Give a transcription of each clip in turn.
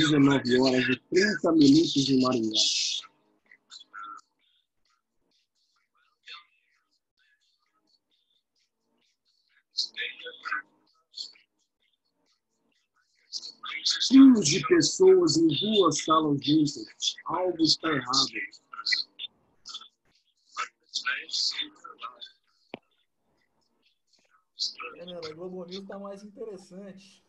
19h30 em Maringá. Quilos de pessoas em 2 salas juntas. Algo está errado. A Globo News está mais interessante.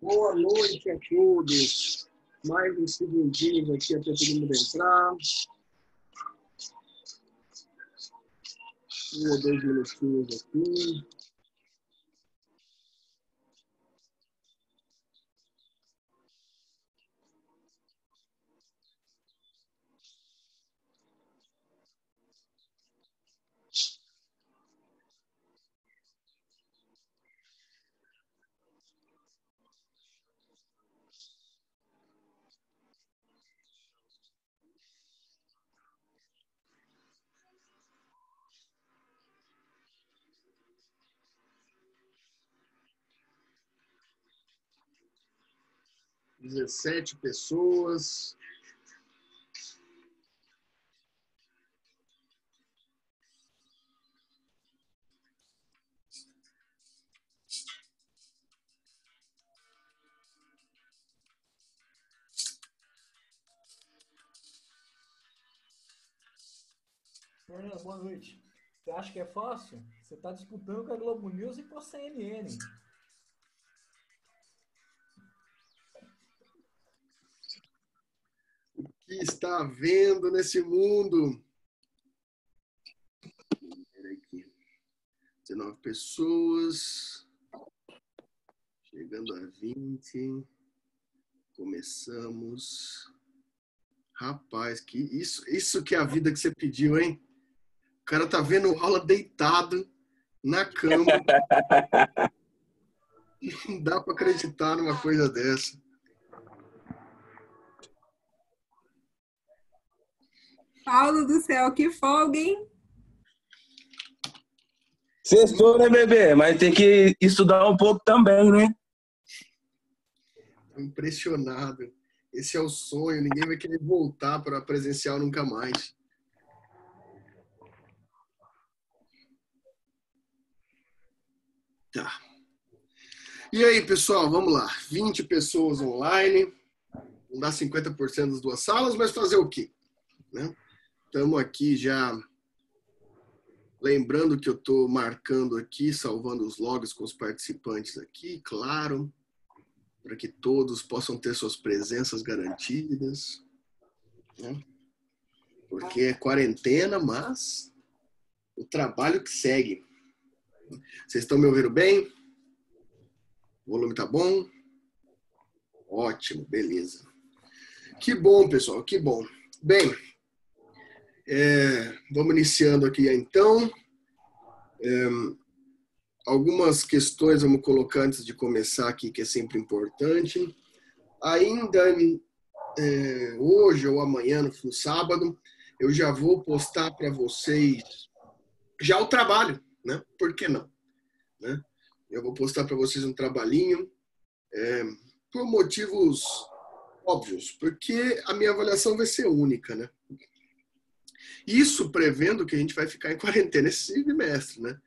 Boa noite a todos. Mais uns segundinhos aqui até todo mundo entrar. 1 ou 2 minutinhos aqui. Dezessete pessoas. Fernando, boa noite. Você acha que é fácil? Você está disputando com a Globo News e com a CNN. O que está havendo nesse mundo? Aqui. 19 pessoas. Chegando a 20. Começamos. Rapaz, que isso que é a vida que você pediu, hein? O cara tá vendo aula deitado na cama. Não dá para acreditar numa coisa dessa. Paulo do céu, que folga, hein? Sextou, né, bebê? Mas tem que estudar um pouco também, né? Impressionado. Esse é o sonho. Ninguém vai querer voltar para presencial nunca mais. Tá. E aí, pessoal, vamos lá. 20 pessoas online. Não dá 50% das 2 salas, mas fazer o quê? Estamos aqui já. Lembrando que eu estou marcando aqui, salvando os logs com os participantes aqui, claro, para que todos possam ter suas presenças garantidas. Porque é quarentena, mas o trabalho que segue. Vocês estão me ouvindo bem? O volume tá bom? Ótimo, beleza. Que bom, pessoal, que bom. Bem, vamos iniciando aqui então. Algumas questões vamos colocar antes de começar aqui, que é sempre importante. Ainda hoje ou amanhã, no sábado, eu já vou postar para vocês já o trabalho, né? Por que não? Né? Eu vou postar para vocês um trabalhinho por motivos óbvios, porque a minha avaliação vai ser única, né? Isso prevendo que a gente vai ficar em quarentena esse bimestre, né?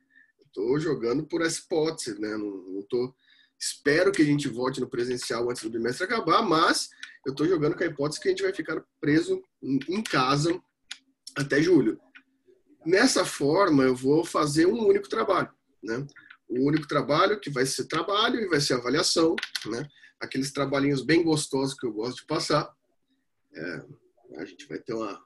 Estou jogando por essa hipótese, né? Espero que a gente volte no presencial antes do bimestre acabar, mas eu estou jogando com a hipótese que a gente vai ficar preso em casa até julho. Nessa forma, eu vou fazer um único trabalho, né? O único trabalho que vai ser trabalho e vai ser avaliação, né? Aqueles trabalhinhos bem gostosos que eu gosto de passar. A gente vai ter um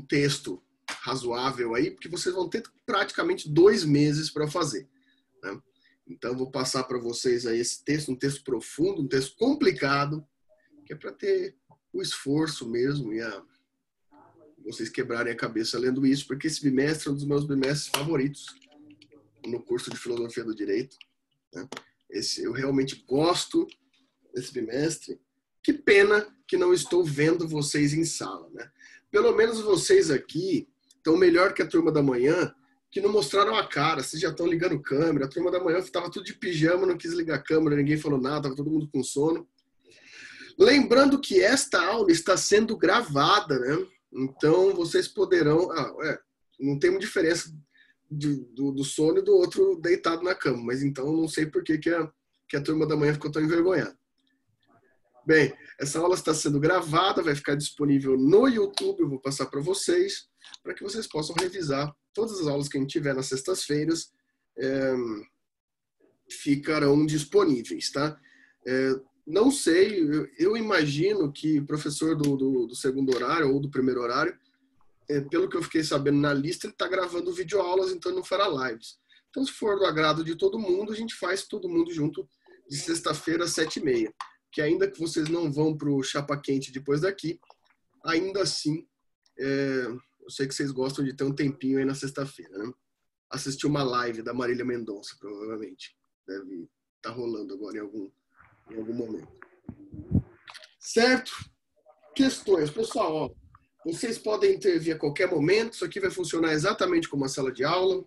texto razoável aí, porque vocês vão ter praticamente 2 meses para fazer, né? Então, eu vou passar para vocês aí esse texto, um texto profundo, um texto complicado, que é para ter o esforço mesmo e vocês quebrarem a cabeça lendo isso, porque esse bimestre é um dos meus bimestres favoritos no curso de Filosofia do Direito, né? Eu realmente gosto desse bimestre. Que pena que não estou vendo vocês em sala, né? Pelo menos vocês aqui estão melhor que a turma da manhã, que não mostraram a cara, vocês já estão ligando câmera. A turma da manhã estava tudo de pijama, não quis ligar a câmera, ninguém falou nada, estava todo mundo com sono. Lembrando que esta aula está sendo gravada, né? Então, vocês poderão... não tem uma diferença do sono e do outro deitado na cama, mas então não sei por que a turma da manhã ficou tão envergonhada. Bem, essa aula está sendo gravada, vai ficar disponível no YouTube, eu vou passar para vocês, para que vocês possam revisar todas as aulas que a gente tiver nas sextas-feiras, ficarão disponíveis, tá? Não sei, eu imagino que o professor do segundo horário ou do primeiro horário, pelo que eu fiquei sabendo na lista, ele está gravando videoaulas, então não fará lives. Então, se for do agrado de todo mundo, a gente faz todo mundo junto de sexta-feira às 7h30. Que ainda que vocês não vão para o Chapa Quente depois daqui, ainda assim, eu sei que vocês gostam de ter um tempinho aí na sexta-feira, né? Assistir uma live da Marília Mendonça, provavelmente. Deve estar rolando agora em algum momento. Certo? Questões. Pessoal, ó, vocês podem intervir a qualquer momento. Isso aqui vai funcionar exatamente como uma sala de aula,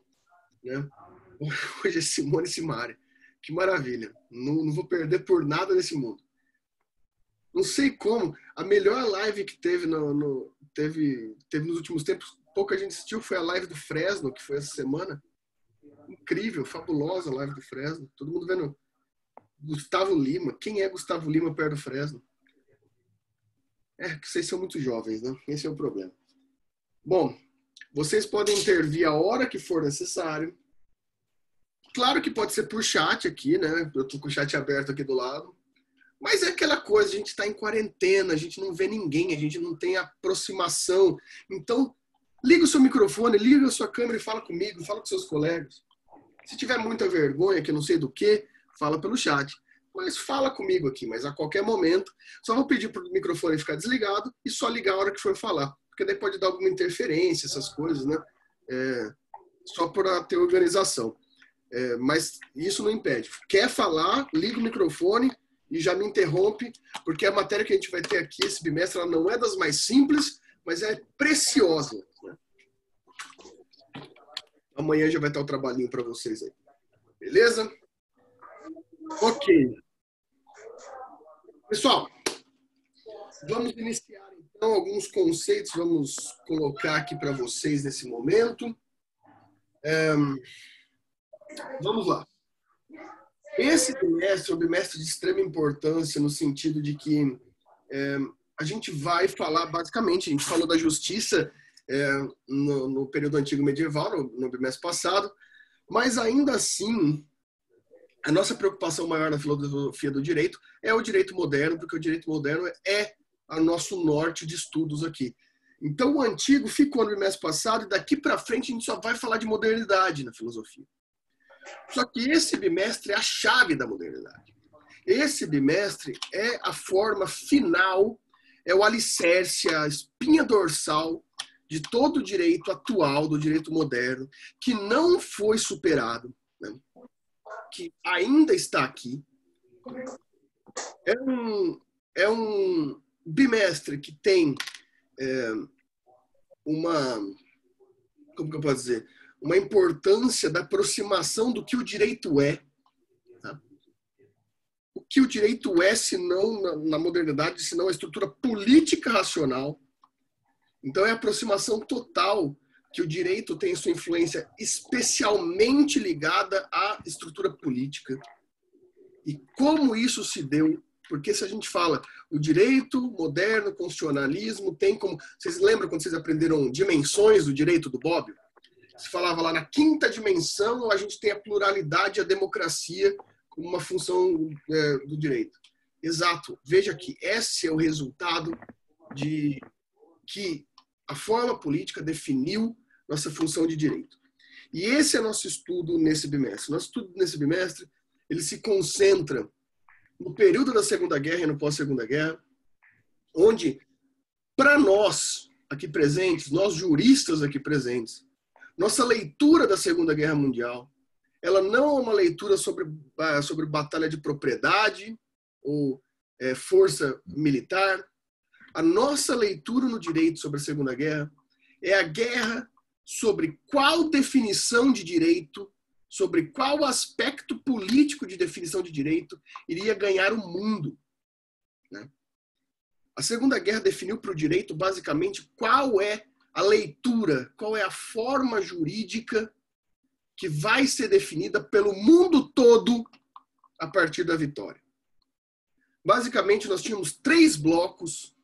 né? Hoje é Simone e Simária. Que maravilha. Não vou perder por nada nesse mundo. Não sei como. A melhor live que teve nos últimos tempos, pouca gente assistiu, foi a live do Fresno, que foi essa semana. Incrível, fabulosa a live do Fresno. Todo mundo vendo Gustavo Lima. Quem é Gustavo Lima perto do Fresno? Que vocês são muito jovens, né? Esse é o problema. Bom, vocês podem intervir a hora que for necessário. Claro que pode ser por chat aqui, né? Eu tô com o chat aberto aqui do lado. Mas é aquela coisa, a gente está em quarentena, a gente não vê ninguém, a gente não tem aproximação. Então, liga o seu microfone, liga a sua câmera e fala comigo, fala com seus colegas. Se tiver muita vergonha, que eu não sei do que, fala pelo chat. Mas fala comigo aqui, mas a qualquer momento. Só vou pedir para o microfone ficar desligado e só ligar a hora que for falar. Porque daí pode dar alguma interferência, essas coisas, né? Só para ter organização. Mas isso não impede. Quer falar, liga o microfone e já me interrompe, porque a matéria que a gente vai ter aqui esse bimestre, ela não é das mais simples, mas é preciosa, né? Amanhã já vai estar o trabalhinho para vocês aí. Beleza? Ok. Pessoal, vamos iniciar então alguns conceitos, vamos colocar aqui para vocês nesse momento. Vamos lá. Esse bimestre é um bimestre de extrema importância no sentido de que a gente vai falar, basicamente, a gente falou da justiça no período antigo medieval, no bimestre passado, mas ainda assim, a nossa preocupação maior na filosofia do direito é o direito moderno, porque o direito moderno é o nosso norte de estudos aqui. Então, o antigo ficou no bimestre passado e daqui para frente a gente só vai falar de modernidade na filosofia. Só que esse bimestre é a chave da modernidade. Esse bimestre é a forma final, é o alicerce, a espinha dorsal de todo o direito atual, do direito moderno, que não foi superado, né? Que ainda está aqui. É um bimestre que tem como que eu posso dizer? Uma importância da aproximação do que o direito é. Tá? O que o direito é, se não na modernidade, se não a estrutura política racional. Então é a aproximação total que o direito tem sua influência especialmente ligada à estrutura política. E como isso se deu? Porque se a gente fala o direito moderno, constitucionalismo, tem como... Vocês lembram quando vocês aprenderam dimensões do direito do Bobbio? Se falava lá na quinta dimensão, a gente tem a pluralidade e a democracia como uma função do direito. Exato. Veja que esse é o resultado de que a forma política definiu nossa função de direito. E esse é nosso estudo nesse bimestre. Nosso estudo nesse bimestre, ele se concentra no período da Segunda Guerra e no pós-Segunda Guerra, onde, para nós aqui presentes, nós juristas aqui presentes, nossa leitura da Segunda Guerra Mundial, ela não é uma leitura sobre batalha de propriedade ou força militar. A nossa leitura no direito sobre a Segunda Guerra é a guerra sobre qual definição de direito, sobre qual aspecto político de definição de direito iria ganhar o mundo. Né? A Segunda Guerra definiu para o direito, basicamente, qual é a leitura, qual é a forma jurídica que vai ser definida pelo mundo todo a partir da vitória. Basicamente, nós tínhamos três blocos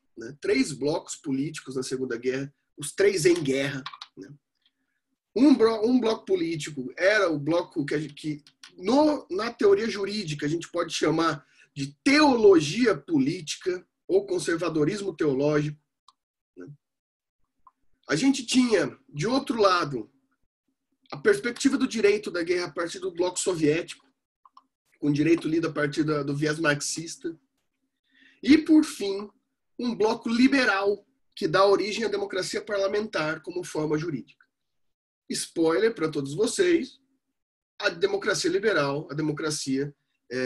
políticos na Segunda Guerra, os três em guerra. Né? Um bloco político era o bloco que na teoria jurídica, a gente pode chamar de teologia política ou conservadorismo teológico. Né? A gente tinha, de outro lado, a perspectiva do direito da guerra a partir do bloco soviético, com direito lido a partir do viés marxista. E, por fim, um bloco liberal, que dá origem à democracia parlamentar como forma jurídica. Spoiler para todos vocês, a democracia liberal, a democracia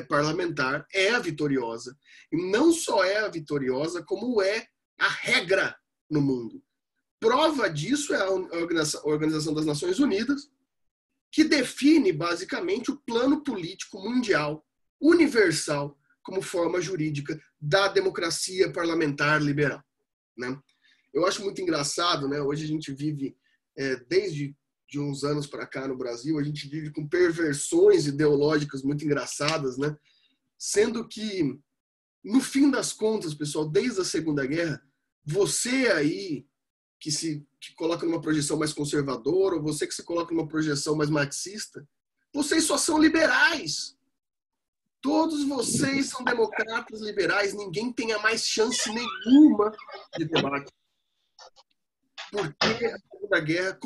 parlamentar é a vitoriosa. E não só é a vitoriosa, como é a regra no mundo. Prova disso é a Organização das Nações Unidas, que define basicamente o plano político mundial, universal, como forma jurídica da democracia parlamentar liberal. Né? Eu acho muito engraçado, né? Hoje a gente vive, desde de uns anos para cá no Brasil, a gente vive com perversões ideológicas muito engraçadas, né? Sendo que, no fim das contas, pessoal, desde a Segunda Guerra, você aí que coloca numa projeção mais conservadora, ou você que se coloca numa projeção mais marxista, vocês só são liberais. Todos vocês são democratas liberais, ninguém tem a mais chance nenhuma de debate. Porque a Segunda Guerra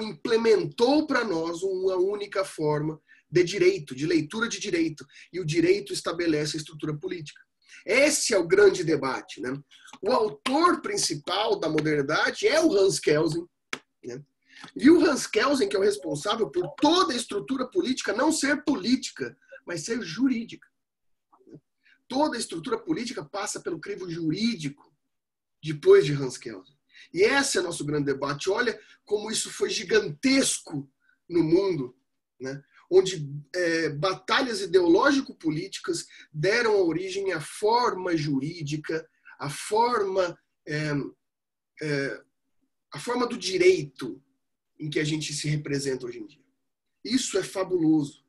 implementou para nós uma única forma de direito, de leitura de direito. E o direito estabelece a estrutura política. Esse é o grande debate. Né? O autor principal da modernidade é o Hans Kelsen. Né? E o Hans Kelsen, que é o responsável por toda a estrutura política não ser política, mas ser jurídica. Toda a estrutura política passa pelo crivo jurídico depois de Hans Kelsen. E esse é o nosso grande debate. Olha como isso foi gigantesco no mundo, né? Onde batalhas ideológico-políticas deram origem à forma jurídica, à forma do direito em que a gente se representa hoje em dia. Isso é fabuloso.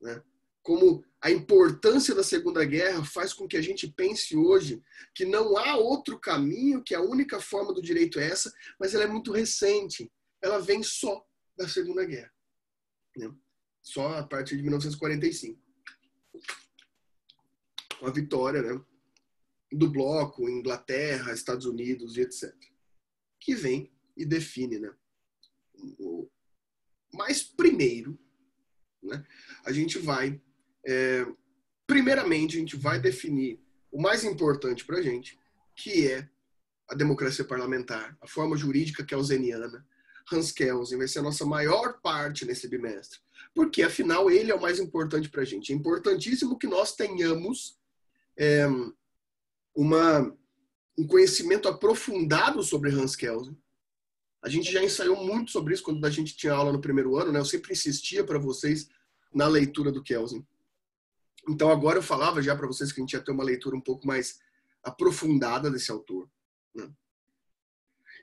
Né? Como a importância da Segunda Guerra faz com que a gente pense hoje que não há outro caminho, que a única forma do direito é essa, mas ela é muito recente. Ela vem só da Segunda Guerra. Né? Só a partir de 1945. Com a vitória, né, do bloco, Inglaterra, Estados Unidos e etc. Que vem e define. Né? Mas primeiro, né, a gente vai... primeiramente, a gente vai definir o mais importante para a gente, que é a democracia parlamentar, a forma jurídica kelseniana. Hans Kelsen vai ser a nossa maior parte nesse bimestre, porque, afinal, ele é o mais importante para a gente. É importantíssimo que nós tenhamos um conhecimento aprofundado sobre Hans Kelsen. A gente já ensaiou muito sobre isso quando a gente tinha aula no primeiro ano, né? Eu sempre insistia para vocês na leitura do Kelsen. Então, agora eu falava já para vocês que a gente ia ter uma leitura um pouco mais aprofundada desse autor. Né?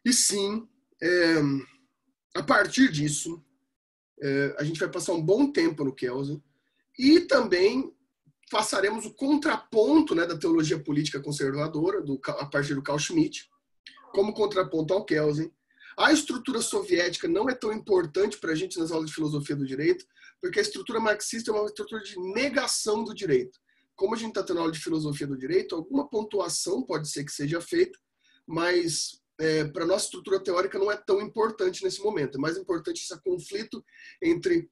E sim, A partir disso, a gente vai passar um bom tempo no Kelsen e também passaremos o contraponto, né, da teologia política conservadora, a partir do Carl Schmitt, como contraponto ao Kelsen. A estrutura soviética não é tão importante para a gente nas aulas de filosofia do direito, porque a estrutura marxista é uma estrutura de negação do direito. Como a gente está tendo aula de filosofia do direito, alguma pontuação pode ser que seja feita, mas para a nossa estrutura teórica não é tão importante nesse momento. É mais importante esse conflito entre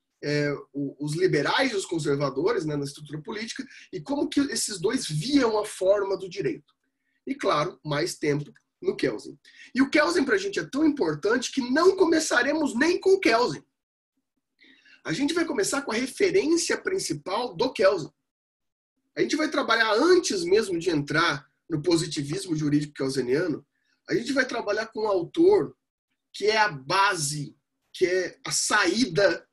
os liberais e os conservadores, né, na estrutura política, e como que esses dois viam a forma do direito. E, claro, mais tempo no Kelsen. E o Kelsen para a gente é tão importante que não começaremos nem com o Kelsen. A gente vai começar com a referência principal do Kelsen. A gente vai trabalhar antes mesmo de entrar no positivismo jurídico kelseniano, a gente vai trabalhar com um autor que é a base, que é a saída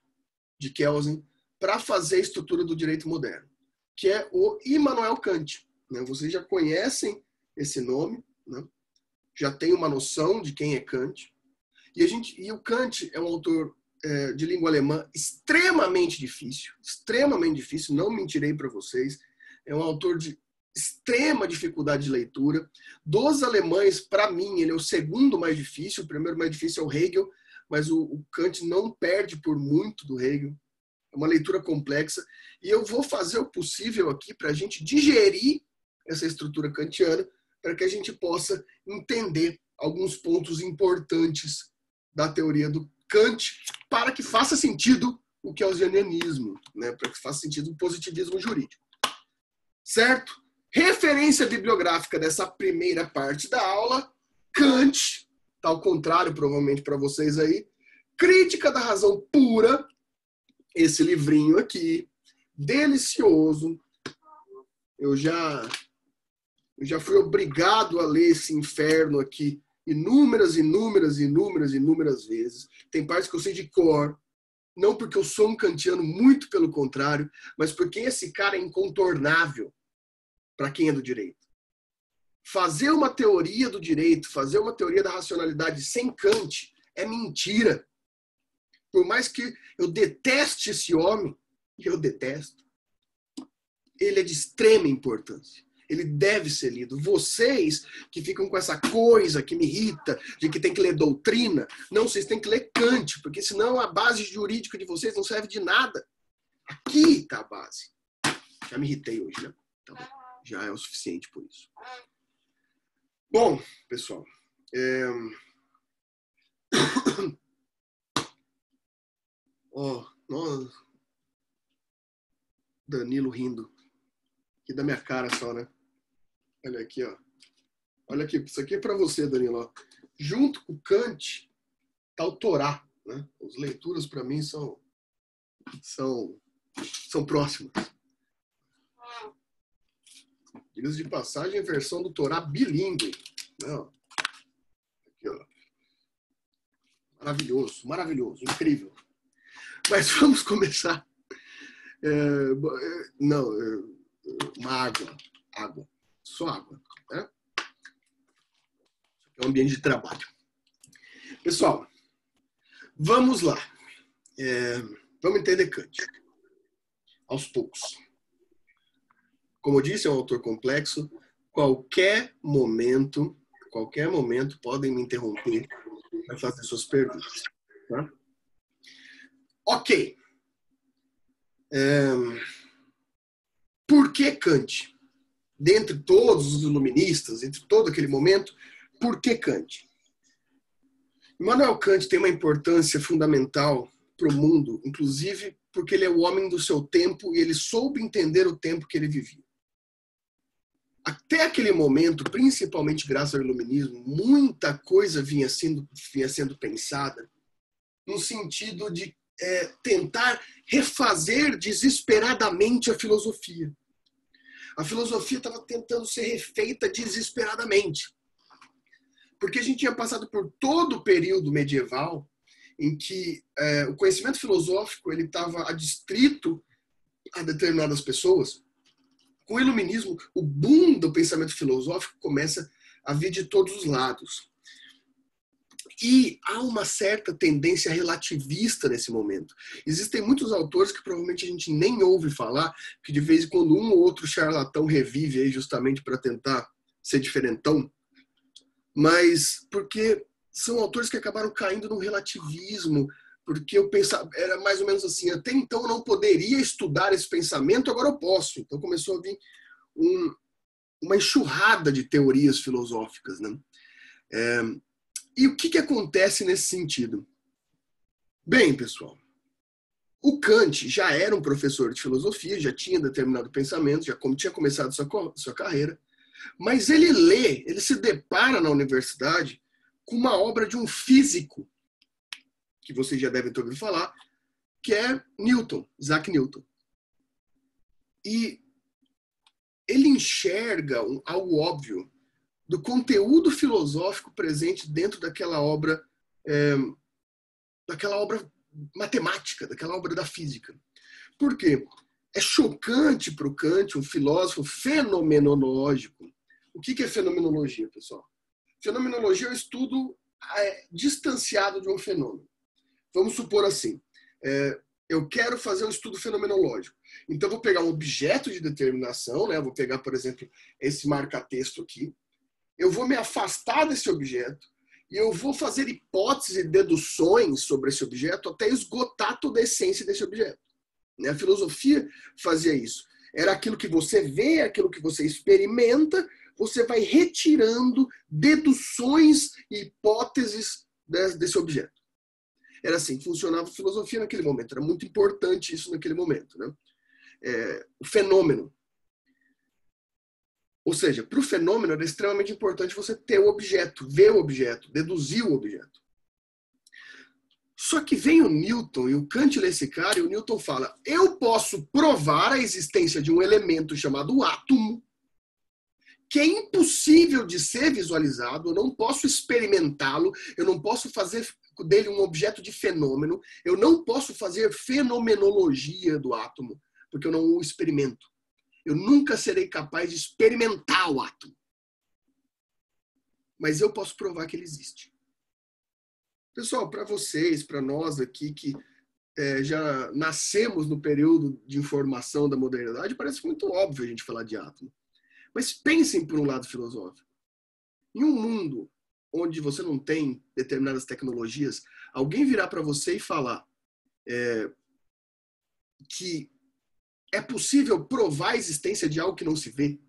de Kelsen para fazer a estrutura do direito moderno, que é o Immanuel Kant. Né? Vocês já conhecem esse nome, né? Já tem uma noção de quem é Kant. E o Kant é um autor de língua alemã extremamente difícil, não mentirei para vocês. É um autor de extrema dificuldade de leitura. Dos alemães, para mim, ele é o segundo mais difícil. O primeiro mais difícil é o Hegel, mas o Kant não perde por muito do Hegel. É uma leitura complexa. E eu vou fazer o possível aqui para a gente digerir essa estrutura kantiana, para que a gente possa entender alguns pontos importantes da teoria do Kant, para que faça sentido o kelsenianismo, né? Para que faça sentido o positivismo jurídico. Certo? Referência bibliográfica dessa primeira parte da aula, Kant, tá ao contrário provavelmente para vocês aí, Crítica da Razão Pura, esse livrinho aqui, delicioso. Eu já fui obrigado a ler esse inferno aqui inúmeras vezes. Tem partes que eu sei de cor, não porque eu sou um kantiano, muito pelo contrário, mas porque esse cara é incontornável para quem é do direito. Fazer uma teoria do direito, fazer uma teoria da racionalidade sem Kant é mentira. Por mais que eu deteste esse homem, e eu detesto, ele é de extrema importância. Ele deve ser lido. Vocês que ficam com essa coisa que me irrita, de que tem que ler doutrina, não, vocês têm que ler Kant, porque senão a base jurídica de vocês não serve de nada. Aqui está a base. Já me irritei hoje, né? Tá bom. Já é o suficiente por isso. Bom, pessoal. Danilo rindo. Aqui da minha cara só, né? Olha aqui, ó. Olha aqui, isso aqui é para você, Danilo. Ó. Junto com Kant, tá o Torá, né? As leituras para mim são próximas. Diga-se de passagem, a versão do Torá bilíngue. Não. Aqui, ó. Maravilhoso, incrível. Mas vamos começar. Uma água. Só água. Né? É um ambiente de trabalho. Pessoal, vamos lá. Vamos entender Kant. Aos poucos. Como eu disse, é um autor complexo. Qualquer momento podem me interromper para fazer suas perguntas. Tá? Ok. Por que Kant? Dentre todos os iluministas, entre todo aquele momento, por que Kant? Immanuel Kant tem uma importância fundamental para o mundo, inclusive porque ele é o homem do seu tempo e ele soube entender o tempo que ele vivia. Até aquele momento, principalmente graças ao iluminismo, muita coisa vinha sendo pensada no sentido de tentar refazer desesperadamente a filosofia. A filosofia estava tentando ser refeita desesperadamente. Porque a gente tinha passado por todo o período medieval em que o conhecimento filosófico ele estava adstrito a determinadas pessoas. Com o iluminismo, o boom do pensamento filosófico começa a vir de todos os lados. E há uma certa tendência relativista nesse momento. Existem muitos autores que provavelmente a gente nem ouve falar, que de vez em quando um ou outro charlatão revive aí justamente para tentar ser diferentão, mas porque são autores que acabaram caindo no relativismo, porque eu pensava, era mais ou menos assim, até então eu não poderia estudar esse pensamento, agora eu posso. Então começou a vir uma enxurrada de teorias filosóficas, né? E o que acontece nesse sentido? Bem, pessoal, o Kant já era um professor de filosofia, já tinha determinado pensamento, já tinha começado sua carreira, mas ele se depara na universidade com uma obra de um físico, que vocês já devem ter ouvido falar, que é Newton, Isaac Newton. E ele enxerga algo óbvio do conteúdo filosófico presente dentro daquela obra matemática, daquela obra da física. Por quê? É chocante para o Kant, um filósofo fenomenológico. O que é fenomenologia, pessoal? Fenomenologia é o estudo distanciado de um fenômeno. Vamos supor assim, eu quero fazer um estudo fenomenológico. Então, eu vou pegar um objeto de determinação, né? Eu vou pegar, por exemplo, esse marca-texto aqui. Eu vou me afastar desse objeto e eu vou fazer hipóteses e deduções sobre esse objeto até esgotar toda a essência desse objeto. A filosofia fazia isso. Era aquilo que você vê, aquilo que você experimenta, você vai retirando deduções e hipóteses desse objeto. Era assim que funcionava a filosofia naquele momento. Era muito importante isso naquele momento, né? O fenômeno. Ou seja, para o fenômeno era extremamente importante você ter o objeto, ver o objeto, deduzir o objeto. Só que vem o Newton, e o Kant lê esse cara, e o Newton fala, eu posso provar a existência de um elemento chamado átomo, que é impossível de ser visualizado, eu não posso experimentá-lo, eu não posso fazer dele um objeto de fenômeno, eu não posso fazer fenomenologia do átomo, porque eu não o experimento. Eu nunca serei capaz de experimentar o átomo. Mas eu posso provar que ele existe. Pessoal, para vocês, para nós aqui que já nascemos no período de informação da modernidade, parece muito óbvio a gente falar de átomo. Mas pensem por um lado filosófico. Em um mundo onde você não tem determinadas tecnologias, alguém virar para você e falar que é possível provar a existência de algo que não se vê,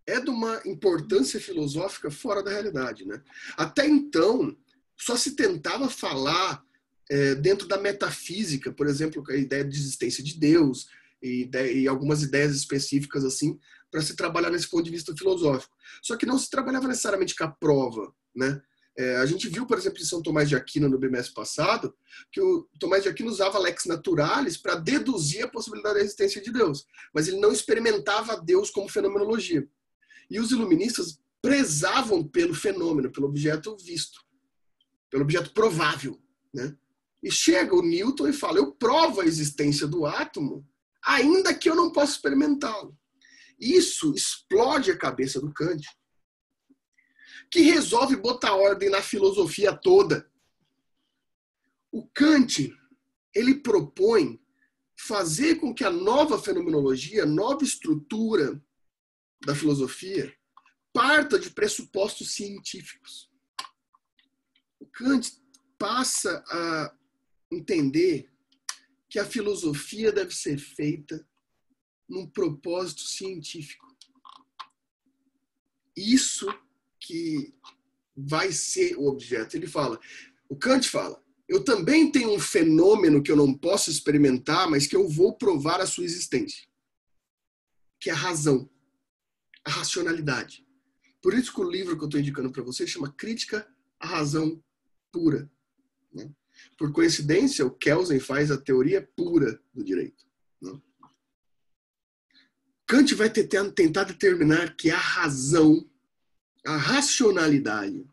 é de uma importância filosófica fora da realidade, né? Até então, só se tentava falar dentro da metafísica, por exemplo, a ideia de existência de Deus e algumas ideias específicas assim, para se trabalhar nesse ponto de vista filosófico. Só que não se trabalhava necessariamente com a prova, né? A gente viu, por exemplo, em São Tomás de Aquino, no bimestre passado, que o Tomás de Aquino usava lex naturalis para deduzir a possibilidade da existência de Deus. Mas ele não experimentava Deus como fenomenologia. E os iluministas prezavam pelo fenômeno, pelo objeto visto, pelo objeto provável, né? E chega o Newton e fala, eu provo a existência do átomo, ainda que eu não possa experimentá-lo. Isso explode a cabeça do Kant, que resolve botar ordem na filosofia toda. O Kant, ele propõe fazer com que a nova fenomenologia, a nova estrutura da filosofia, parta de pressupostos científicos. O Kant passa a entender que a filosofia deve ser feita num propósito científico. Isso que vai ser o objeto. O Kant fala, eu também tenho um fenômeno que eu não posso experimentar, mas que eu vou provar a sua existência, que é a razão, a racionalidade. Por isso que o livro que eu estou indicando para vocês chama Crítica à Razão Pura, né? Por coincidência, o Kelsen faz a teoria pura do direito, né? Kant vai tentar determinar que a razão, a racionalidade,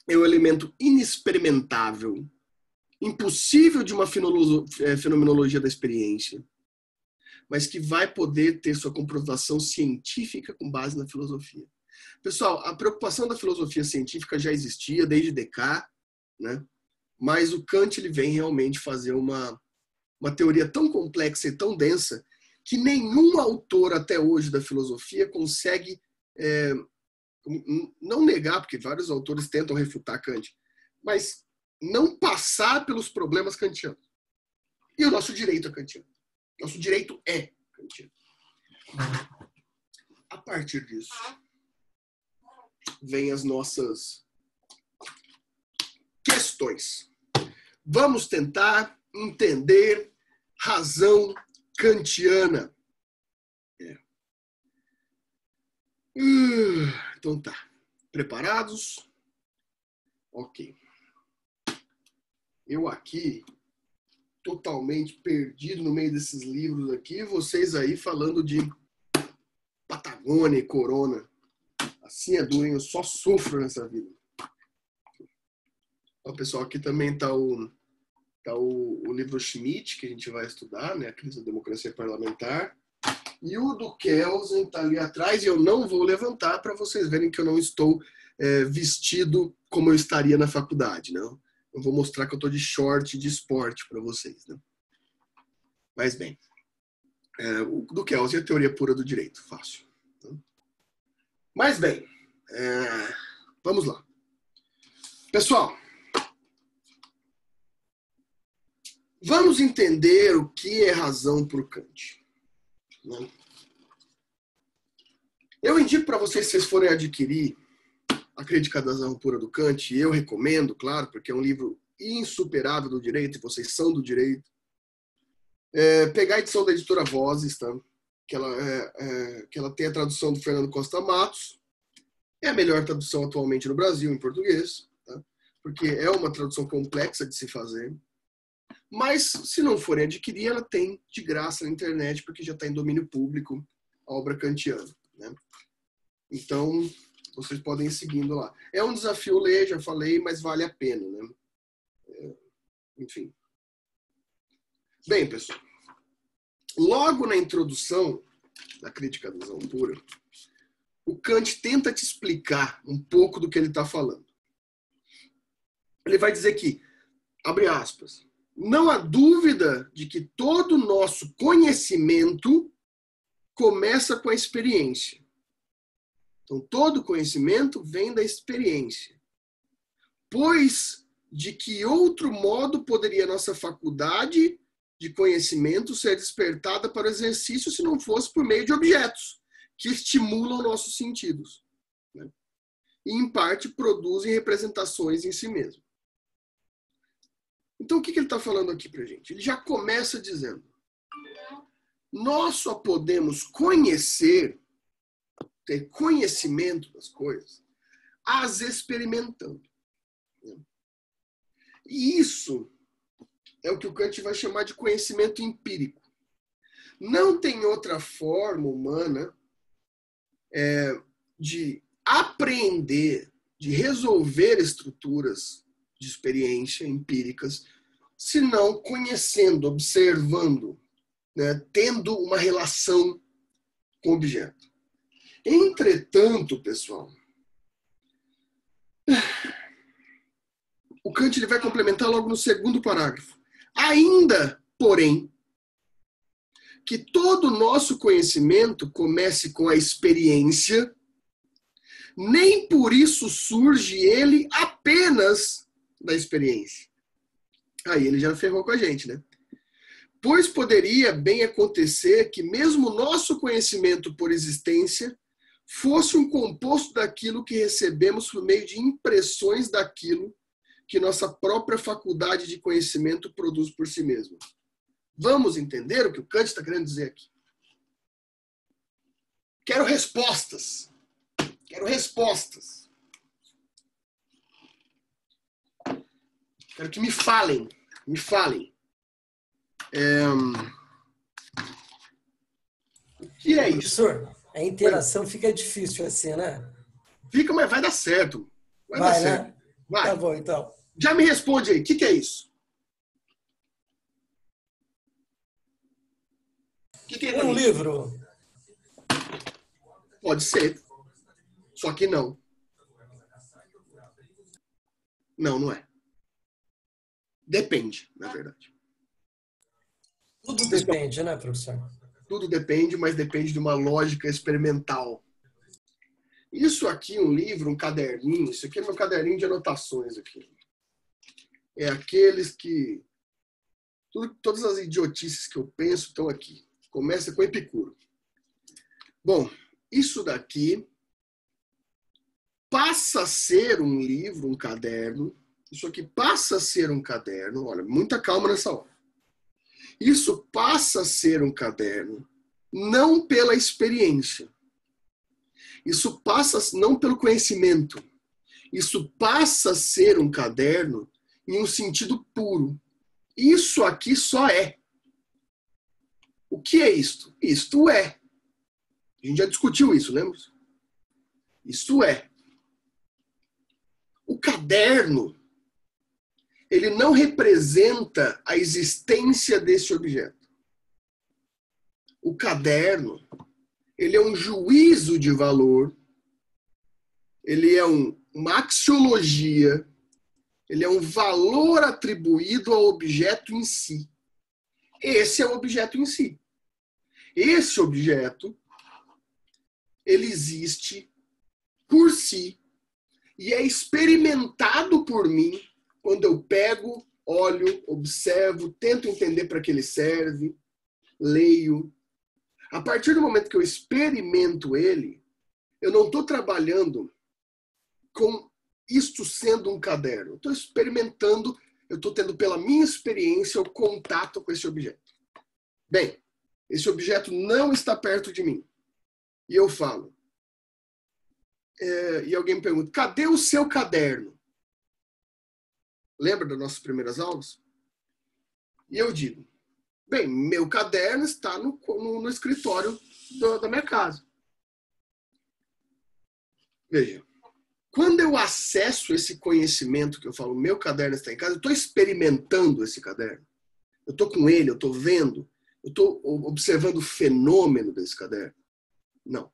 é um elemento inexperimentável, impossível de uma fenomenologia da experiência, mas que vai poder ter sua comprovação científica com base na filosofia. Pessoal, a preocupação da filosofia científica já existia desde Descartes, né? Mas o Kant ele vem realmente fazer uma teoria tão complexa e tão densa que nenhum autor até hoje da filosofia consegue não negar, porque vários autores tentam refutar Kant, mas não passar pelos problemas kantianos. E o nosso direito é kantiano. Nosso direito é kantiano. A partir disso, vem as nossas questões. Vamos tentar entender razão kantiana. Então tá. Preparados? Ok. Eu aqui, totalmente perdido no meio desses livros aqui, vocês aí falando de Patagônia e Corona. Assim é duro, hein? Eu só sofro nessa vida. Ó, pessoal, aqui também tá o livro Schmitt, que a gente vai estudar, né? A crise da democracia parlamentar. E o do Kelsen tá ali atrás, e eu não vou levantar para vocês verem que eu não estou vestido como eu estaria na faculdade, não. Eu vou mostrar que eu tô de short de esporte para vocês, né? Mas bem, o do Kelsen é a teoria pura do direito, fácil. Mas bem, vamos lá. Pessoal, vamos entender o que é razão por Kant. Né? Eu indico para vocês, se vocês forem adquirir A Crítica da Razão Pura do Kant, e eu recomendo, claro, porque é um livro insuperável do direito, e vocês são do direito, pegar a edição da editora Vozes, tá? Que ela tem a tradução do Fernando Costa Matos, é a melhor tradução atualmente no Brasil, em português, tá? Porque é uma tradução complexa de se fazer. Mas, se não forem adquirir, ela tem de graça na internet, porque já está em domínio público a obra kantiana, né? Então, vocês podem ir seguindo lá. É um desafio ler, já falei, mas vale a pena, né? Enfim. Bem, pessoal, logo na introdução da Crítica da Razão Pura, o Kant tenta te explicar um pouco do que ele está falando. Ele vai dizer que, abre aspas, não há dúvida de que todo o nosso conhecimento começa com a experiência. Então, todo conhecimento vem da experiência. Pois, de que outro modo poderia nossa faculdade de conhecimento ser despertada para o exercício se não fosse por meio de objetos que estimulam nossos sentidos, né? E, em parte, produzem representações em si mesmo. Então, o que ele está falando aqui para a gente? Ele já começa dizendo: nós só podemos conhecer, ter conhecimento das coisas, as experimentando. E isso é o que o Kant vai chamar de conhecimento empírico. Não tem outra forma humana de apreender, de resolver estruturas de experiência empíricas, senão conhecendo, observando, né, tendo uma relação com o objeto. Entretanto, pessoal, o Kant ele vai complementar logo no segundo parágrafo. Ainda, porém, que todo o nosso conhecimento comece com a experiência, nem por isso surge ele apenas da experiência. Aí ele já ferrou com a gente, né? Pois poderia bem acontecer que mesmo o nosso conhecimento por existência fosse um composto daquilo que recebemos por meio de impressões daquilo que nossa própria faculdade de conhecimento produz por si mesma. Vamos entender o que o Kant está querendo dizer aqui? Quero respostas. Quero respostas. Quero que me falem. Me falem. O que é isso? Professor, a interação fica difícil assim, né? Fica, mas vai dar certo. Vai dar certo. Né? Vai. Tá bom, então. Já me responde aí. O que é isso? O que é Um livro. Pode ser. Só que não. Não, não é. Depende, na verdade. Tudo depende, né, professor? Tudo depende, mas depende de uma lógica experimental. Isso aqui, um livro, um caderninho, isso aqui é meu caderninho de anotações aqui. É aqueles que... todas as idiotices que eu penso estão aqui. Começa com Epicuro. Bom, isso daqui passa a ser um livro, um caderno. Isso aqui passa a ser um caderno. Olha, muita calma nessa hora. Isso passa a ser um caderno, não pela experiência. Isso passa não pelo conhecimento. Isso passa a ser um caderno em um sentido puro. Isso aqui só é. O que é isto? Isto é. A gente já discutiu isso, lembra? Isto é. O caderno, ele não representa a existência desse objeto. O caderno, ele é um juízo de valor, ele é uma axiologia, ele é um valor atribuído ao objeto em si. Esse é o objeto em si. Esse objeto, ele existe por si e é experimentado por mim quando eu pego, olho, observo, tento entender para que ele serve, leio. A partir do momento que eu experimento ele, eu não estou trabalhando com isto sendo um caderno. Eu estou experimentando, eu estou tendo pela minha experiência o contato com esse objeto. Bem, esse objeto não está perto de mim. E eu falo. E alguém me pergunta, cadê o seu caderno? Lembra das nossas primeiras aulas? E eu digo, bem, meu caderno está no escritório da minha casa. Veja, quando eu acesso esse conhecimento que eu falo, meu caderno está em casa, eu estou experimentando esse caderno. Eu estou com ele, eu estou vendo, eu estou observando o fenômeno desse caderno. Não.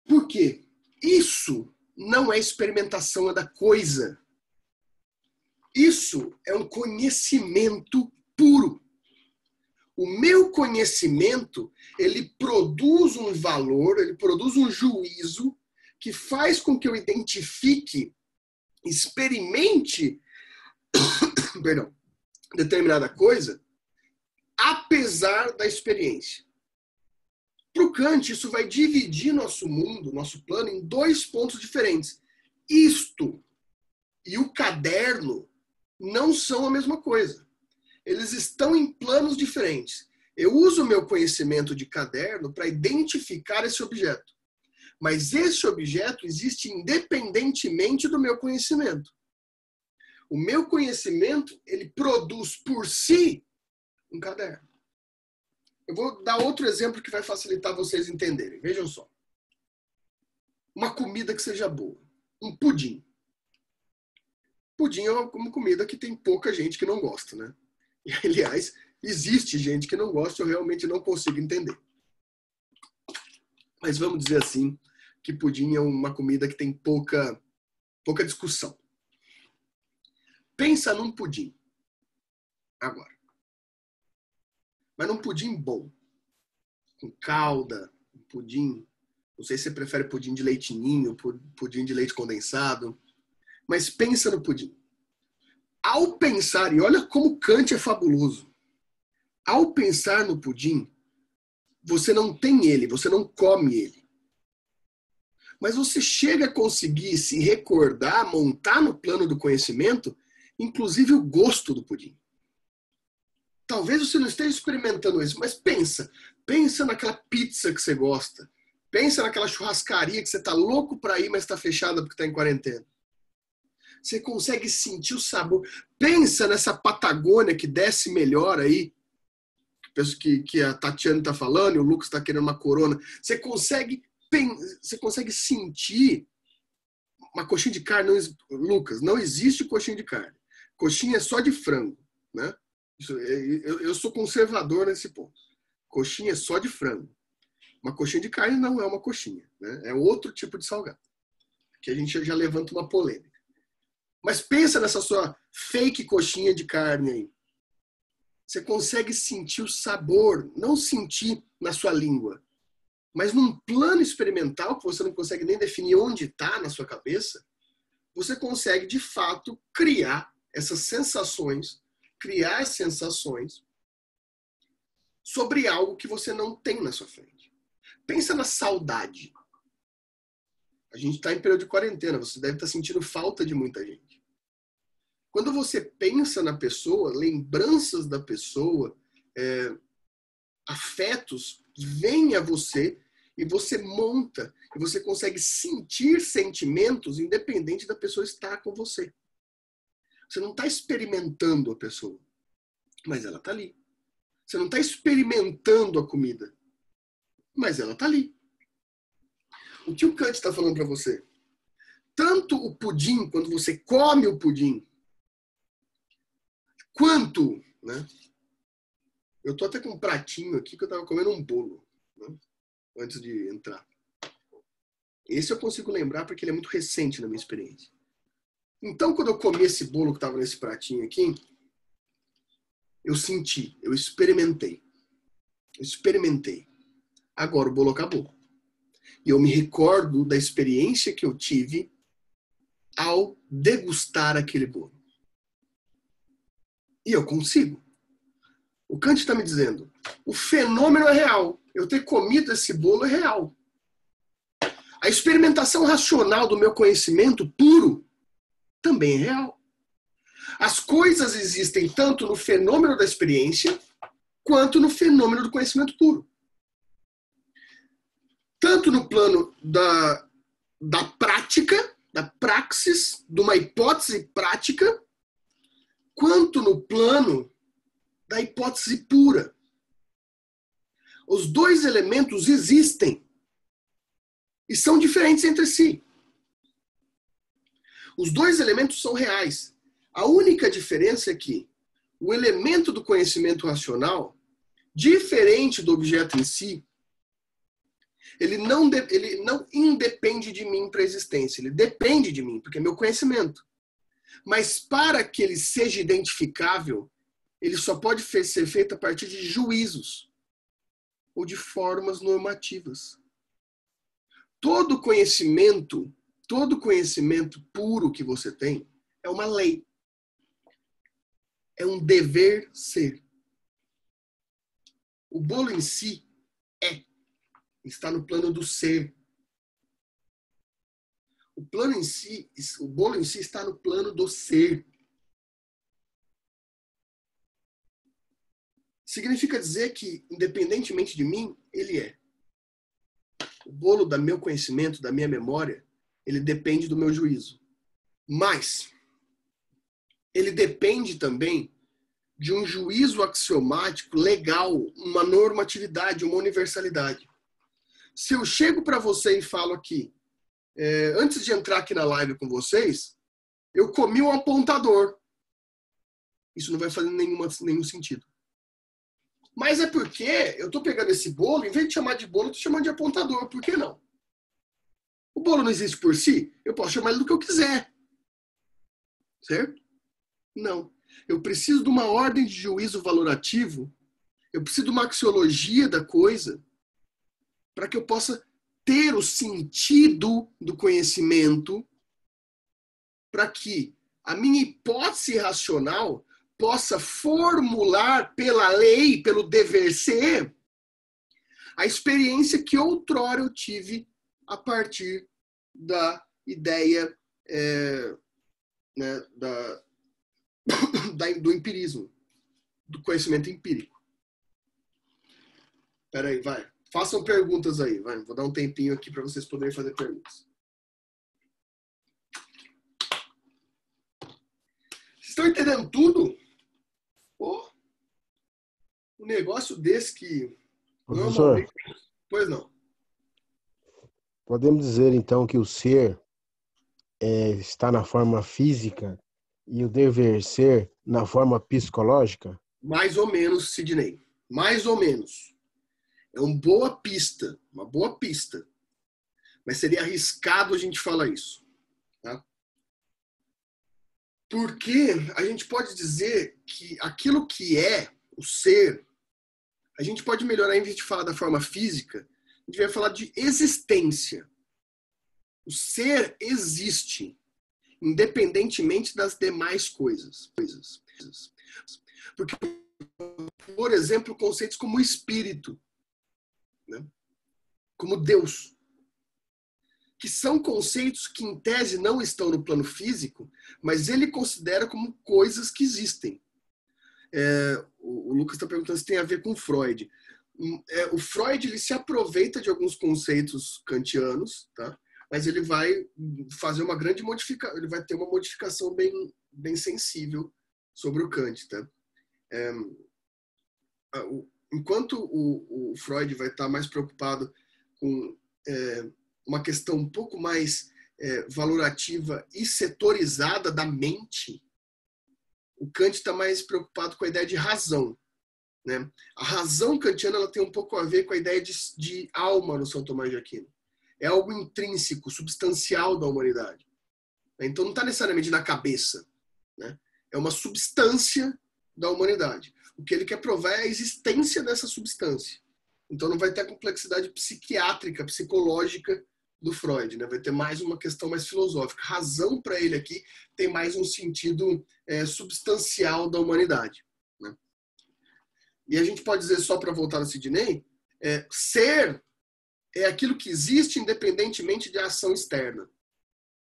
Por quê? Isso não é experimentação, é da coisa. Isso é um conhecimento puro. O meu conhecimento, ele produz um valor, ele produz um juízo que faz com que eu identifique, experimente, perdão, determinada coisa, apesar da experiência. Para o Kant, isso vai dividir nosso mundo, nosso plano, em dois pontos diferentes. Isto e o caderno não são a mesma coisa. Eles estão em planos diferentes. Eu uso o meu conhecimento de caderno para identificar esse objeto. Mas esse objeto existe independentemente do meu conhecimento. O meu conhecimento, ele produz por si um caderno. Eu vou dar outro exemplo que vai facilitar vocês entenderem. Vejam só. Uma comida que seja boa. Um pudim. Pudim é uma comida que tem pouca gente que não gosta, né? E, aliás, existe gente que não gosta, eu realmente não consigo entender. Mas vamos dizer assim, que pudim é uma comida que tem pouca discussão. Pensa num pudim. Agora. Mas num pudim bom. Com calda, um pudim... Não sei se você prefere pudim de leite ninho, pudim de leite condensado. Mas pensa no pudim. Ao pensar, e olha como Kant é fabuloso. Ao pensar no pudim, você não tem ele, você não come ele. Mas você chega a conseguir se recordar, montar no plano do conhecimento, inclusive o gosto do pudim. Talvez você não esteja experimentando isso, mas pensa naquela pizza que você gosta. Pensa naquela churrascaria que você está louco para ir, mas está fechada porque está em quarentena. Você consegue sentir o sabor. Pensa nessa Patagônia que desce melhor aí, que a Tatiana está falando e o Lucas está querendo uma Corona. Você consegue sentir uma coxinha de carne. Lucas, não existe coxinha de carne. Coxinha é só de frango, né? Eu sou conservador nesse ponto. Coxinha é só de frango. Uma coxinha de carne não é uma coxinha, né? É outro tipo de salgado, que a gente já levanta uma polêmica. Mas pensa nessa sua fake coxinha de carne aí. Você consegue sentir o sabor, não sentir na sua língua, mas num plano experimental, que você não consegue nem definir onde está na sua cabeça, você consegue, de fato, criar essas sensações, criar sensações sobre algo que você não tem na sua frente. Pensa na saudade. A gente está em período de quarentena, você deve estar sentindo falta de muita gente. Quando você pensa na pessoa, lembranças da pessoa, afetos vêm a você e você monta, e você consegue sentir sentimentos independente da pessoa estar com você. Você não está experimentando a pessoa, mas ela está ali. Você não está experimentando a comida, mas ela está ali. O que o Kant está falando para você? Tanto o pudim, quando você come o pudim, quanto, né? Eu tô até com um pratinho aqui que eu tava comendo um bolo, né? Antes de entrar. Esse eu consigo lembrar porque ele é muito recente na minha experiência. Então, quando eu comi esse bolo que tava nesse pratinho aqui, eu senti, eu experimentei. Agora o bolo acabou. E eu me recordo da experiência que eu tive ao degustar aquele bolo. E eu consigo. O Kant está me dizendo, o fenômeno é real. Eu ter comido esse bolo é real. A experimentação racional do meu conhecimento puro também é real. As coisas existem tanto no fenômeno da experiência quanto no fenômeno do conhecimento puro. Tanto no plano da prática, da praxis, de uma hipótese prática, quanto no plano da hipótese pura. Os dois elementos existem e são diferentes entre si. Os dois elementos são reais. A única diferença é que o elemento do conhecimento racional, diferente do objeto em si, ele não independe de mim para a existência. Ele depende de mim, porque é meu conhecimento. Mas para que ele seja identificável, ele só pode ser feito a partir de juízos ou de formas normativas. Todo conhecimento puro que você tem é uma lei. É um dever ser. O bolo em si está no plano do ser. O bolo em si está no plano do ser. Significa dizer que, independentemente de mim, ele é. O bolo do meu conhecimento, da minha memória, ele depende do meu juízo. Mas ele depende também de um juízo axiomático legal, uma normatividade, uma universalidade. Se eu chego para você e falo aqui, antes de entrar aqui na live com vocês, eu comi um apontador. Isso não vai fazer nenhum sentido. Mas é porque eu estou pegando esse bolo, em vez de chamar de bolo, eu estou chamando de apontador. Por que não? O bolo não existe por si? Eu posso chamar ele do que eu quiser. Certo? Não. Eu preciso de uma ordem de juízo valorativo. Eu preciso de uma axiologia da coisa para que eu possa ter o sentido do conhecimento, para que a minha hipótese racional possa formular pela lei, pelo dever ser, a experiência que outrora eu tive a partir da ideia do empirismo, do conhecimento empírico. Espera aí, vai. Façam perguntas aí, vai. Vou dar um tempinho aqui para vocês poderem fazer perguntas. Vocês estão entendendo tudo? Pô, um negócio desse que... Professor, Pois não. podemos dizer então que o ser está na forma física e o dever ser na forma psicológica? Mais ou menos, Sidney. Mais ou menos. É uma boa pista, uma boa pista. Mas seria arriscado a gente falar isso. Tá? Porque a gente pode dizer que aquilo que é o ser, a gente pode melhorar, em vez de falar da forma física, a gente vai falar de existência. O ser existe, independentemente das demais coisas. Porque, por exemplo, conceitos como espírito, né? Como Deus, que são conceitos que, em tese, não estão no plano físico, mas ele considera como coisas que existem. O Lucas está perguntando se tem a ver com Freud. O Freud ele se aproveita de alguns conceitos kantianos, tá? Mas ele vai fazer uma grande modificação, ele vai ter uma modificação bem sensível sobre o Kant. Tá? Enquanto o Freud vai estar mais preocupado com uma questão um pouco mais valorativa e setorizada da mente, o Kant está mais preocupado com a ideia de razão. Né? A razão kantiana ela tem um pouco a ver com a ideia de alma no São Tomás de Aquino. É algo intrínseco, substancial da humanidade. Então não está necessariamente na cabeça. Né? É uma substância da humanidade. O que ele quer provar é a existência dessa substância. Então não vai ter a complexidade psiquiátrica, psicológica do Freud. Né? Vai ter mais uma questão mais filosófica. A razão para ele aqui tem mais um sentido substancial da humanidade. Né? E a gente pode dizer, só para voltar no Sidney, ser é aquilo que existe independentemente de ação externa.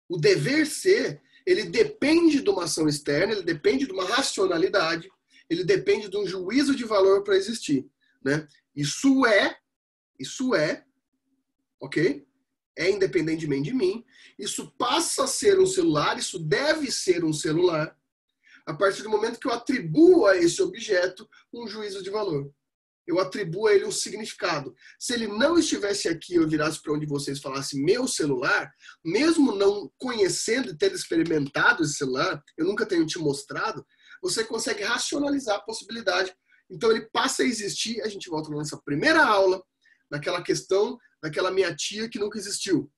O dever ser, ele depende de uma ação externa, ele depende de uma racionalidade, ele depende de um juízo de valor para existir. Né? Isso é, ok? É independentemente de mim. Isso passa a ser um celular, isso deve ser um celular, a partir do momento que eu atribuo a esse objeto um juízo de valor. Eu atribuo a ele um significado. Se ele não estivesse aqui, eu virasse para onde vocês falassem meu celular, mesmo não conhecendo e tendo experimentado esse celular, eu nunca tenho te mostrado, você consegue racionalizar a possibilidade. Então ele passa a existir, a gente volta na nossa primeira aula, naquela questão daquela minha tia que nunca existiu.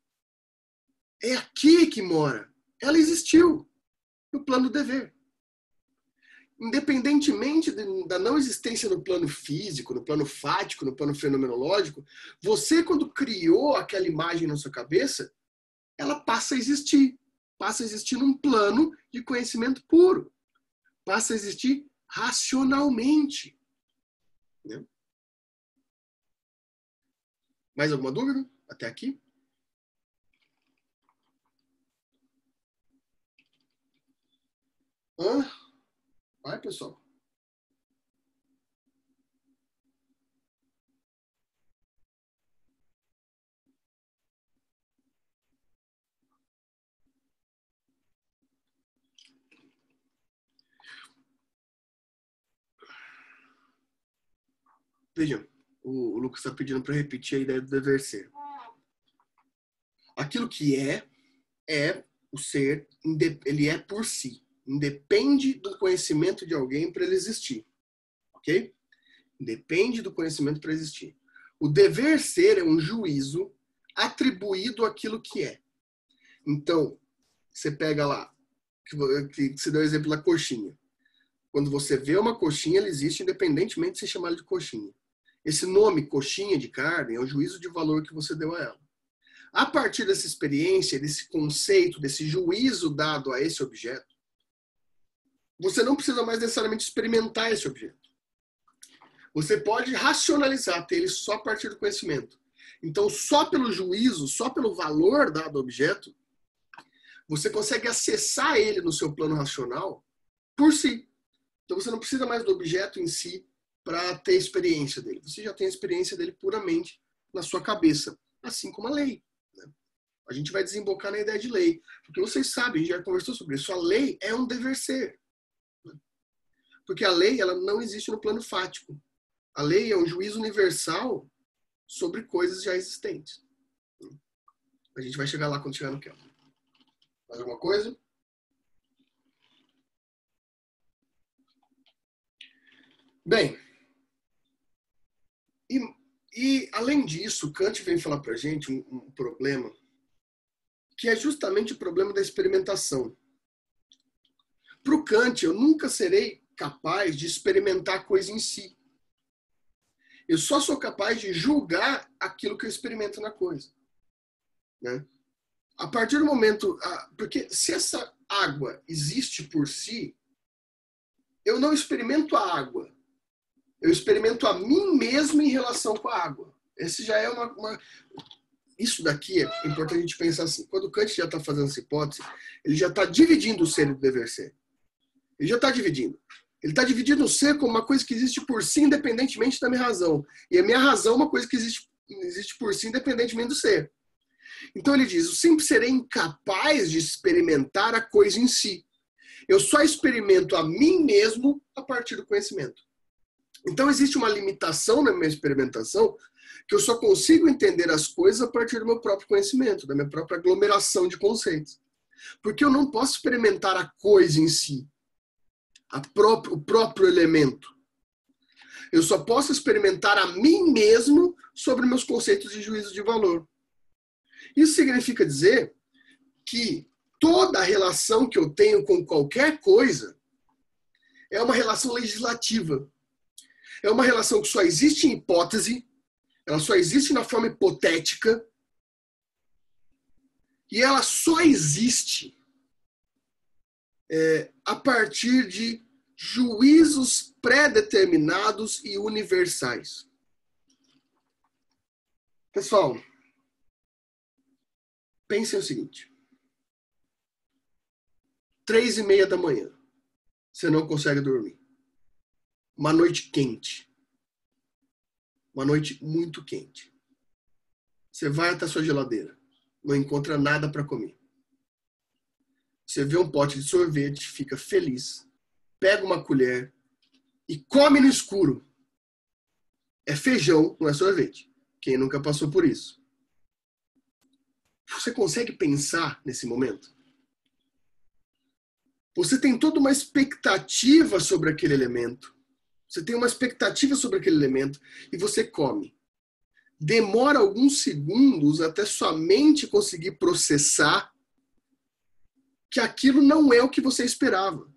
É aqui que mora. Ela existiu, no plano do dever. Independentemente da não existência no plano físico, no plano fático, no plano fenomenológico, você, quando criou aquela imagem na sua cabeça, ela passa a existir. Passa a existir num plano de conhecimento puro. Passa a existir racionalmente. Né? Mais alguma dúvida? Até aqui? Vai, pessoal. Vejam, o Lucas está pedindo para repetir a ideia do dever ser. Aquilo que é o ser, ele é por si. Independe do conhecimento de alguém para ele existir. Ok? Depende do conhecimento para existir. O dever ser é um juízo atribuído àquilo que é. Então, você pega lá, que você deu o exemplo da coxinha. Quando você vê uma coxinha, ela existe independentemente de você chamar ela de coxinha. Esse nome, coxinha de carne, é o juízo de valor que você deu a ela. A partir dessa experiência, desse conceito, desse juízo dado a esse objeto, você não precisa mais necessariamente experimentar esse objeto. Você pode racionalizar, ter ele só a partir do conhecimento. Então, só pelo juízo, só pelo valor dado ao objeto, você consegue acessar ele no seu plano racional por si. Então, você não precisa mais do objeto em si para ter experiência dele. Você já tem a experiência dele puramente na sua cabeça, assim como a lei. Né? A gente vai desembocar na ideia de lei. Porque vocês sabem, a gente já conversou sobre isso, a lei é um dever ser. Porque a lei ela não existe no plano fático. A lei é um juízo universal sobre coisas já existentes. A gente vai chegar lá quando chegar no campo. Mais alguma coisa? Bem, E, além disso, Kant vem falar para a gente um problema, que é justamente o problema da experimentação. Para o Kant, eu nunca serei capaz de experimentar a coisa em si. Eu só sou capaz de julgar aquilo que eu experimento na coisa. Né? A partir do momento... Porque se essa água existe por si, eu não experimento a água. Eu experimento a mim mesmo em relação com a água. Esse já é Isso daqui é importante a gente pensar assim. Quando Kant já está fazendo essa hipótese, ele já está dividindo o ser e o dever ser. Ele já está dividindo. Ele está dividindo o ser como uma coisa que existe por si, independentemente da minha razão. E a minha razão é uma coisa que existe por si, independentemente do ser. Então ele diz, eu sempre serei incapaz de experimentar a coisa em si. Eu só experimento a mim mesmo a partir do conhecimento. Então existe uma limitação na minha experimentação, que eu só consigo entender as coisas a partir do meu próprio conhecimento, da minha própria aglomeração de conceitos. Porque eu não posso experimentar a coisa em si, o próprio elemento. Eu só posso experimentar a mim mesmo sobre meus conceitos de juízo de valor. Isso significa dizer que toda a relação que eu tenho com qualquer coisa é uma relação legislativa. É uma relação que só existe em hipótese, ela só existe na forma hipotética, e ela só existe a partir de juízos pré-determinados e universais. Pessoal, pensem o seguinte. 3:30 da manhã. Você não consegue dormir. Uma noite quente. Uma noite muito quente. Você vai até a sua geladeira. Não encontra nada para comer. Você vê um pote de sorvete, fica feliz. Pega uma colher e come no escuro. É feijão, não é sorvete. Quem nunca passou por isso? Você consegue pensar nesse momento? Você tem toda uma expectativa sobre aquele elemento. Você tem uma expectativa sobre aquele elemento e você come. Demora alguns segundos até sua mente conseguir processar que aquilo não é o que você esperava.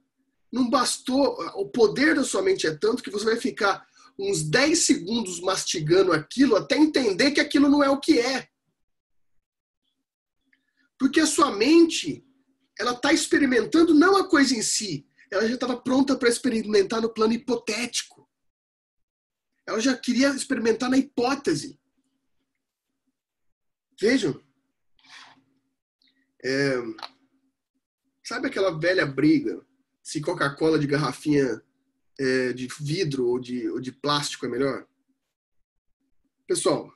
Não bastou, o poder da sua mente é tanto que você vai ficar uns 10 segundos mastigando aquilo até entender que aquilo não é o que é. Porque a sua mente, ela está experimentando não a coisa em si, ela já estava pronta para experimentar no plano hipotético. Ela já queria experimentar na hipótese. Vejam. Sabe aquela velha briga se Coca-Cola de garrafinha de vidro ou de plástico é melhor? Pessoal,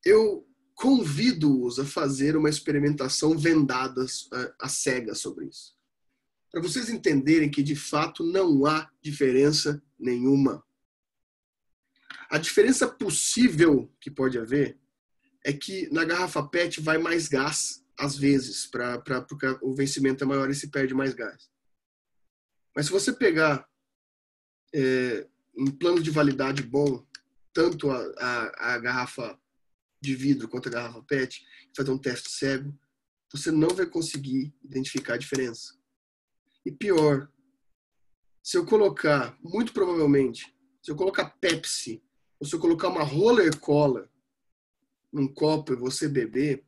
eu convido-os a fazer uma experimentação vendada a cega sobre isso. Para vocês entenderem que, de fato, não há diferença nenhuma. A diferença possível que pode haver é que na garrafa PET vai mais gás, às vezes, porque o vencimento é maior e se perde mais gás. Mas se você pegar um plano de validade bom, tanto a garrafa de vidro quanto a garrafa PET, e fazer um teste cego, você não vai conseguir identificar a diferença. E pior, se eu colocar, muito provavelmente, se eu colocar Pepsi, ou se eu colocar uma roller cola num copo e você beber,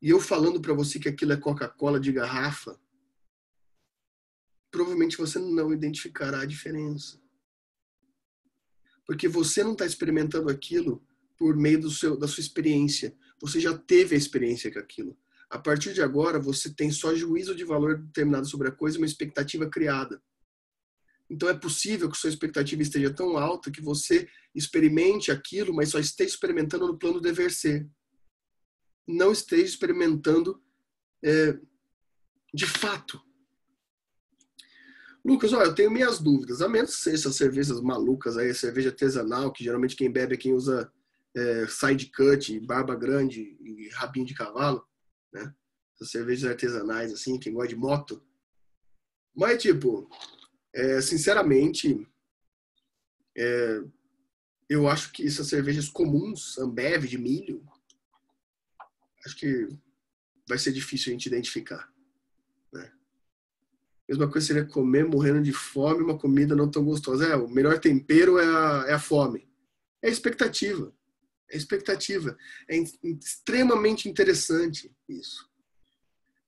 e eu falando para você que aquilo é Coca-Cola de garrafa, provavelmente você não identificará a diferença. Porque você não está experimentando aquilo por meio da sua experiência. Você já teve a experiência com aquilo. A partir de agora, você tem só juízo de valor determinado sobre a coisa e uma expectativa criada. Então é possível que sua expectativa esteja tão alta que você experimente aquilo, mas só esteja experimentando no plano dever ser. Não esteja experimentando de fato. Lucas, olha, eu tenho minhas dúvidas. A menos que seja essas cervejas malucas aí, cerveja artesanal, que geralmente quem bebe é quem usa side cut, barba grande e rabinho de cavalo, né? Essas cervejas artesanais, assim, quem gosta de moto. Mas, tipo, sinceramente, eu acho que essas cervejas comuns, Ambev, de milho, acho que vai ser difícil a gente identificar, né? Mesma coisa seria comer morrendo de fome uma comida não tão gostosa. O melhor tempero é a fome. É a expectativa. É a expectativa. É extremamente interessante isso.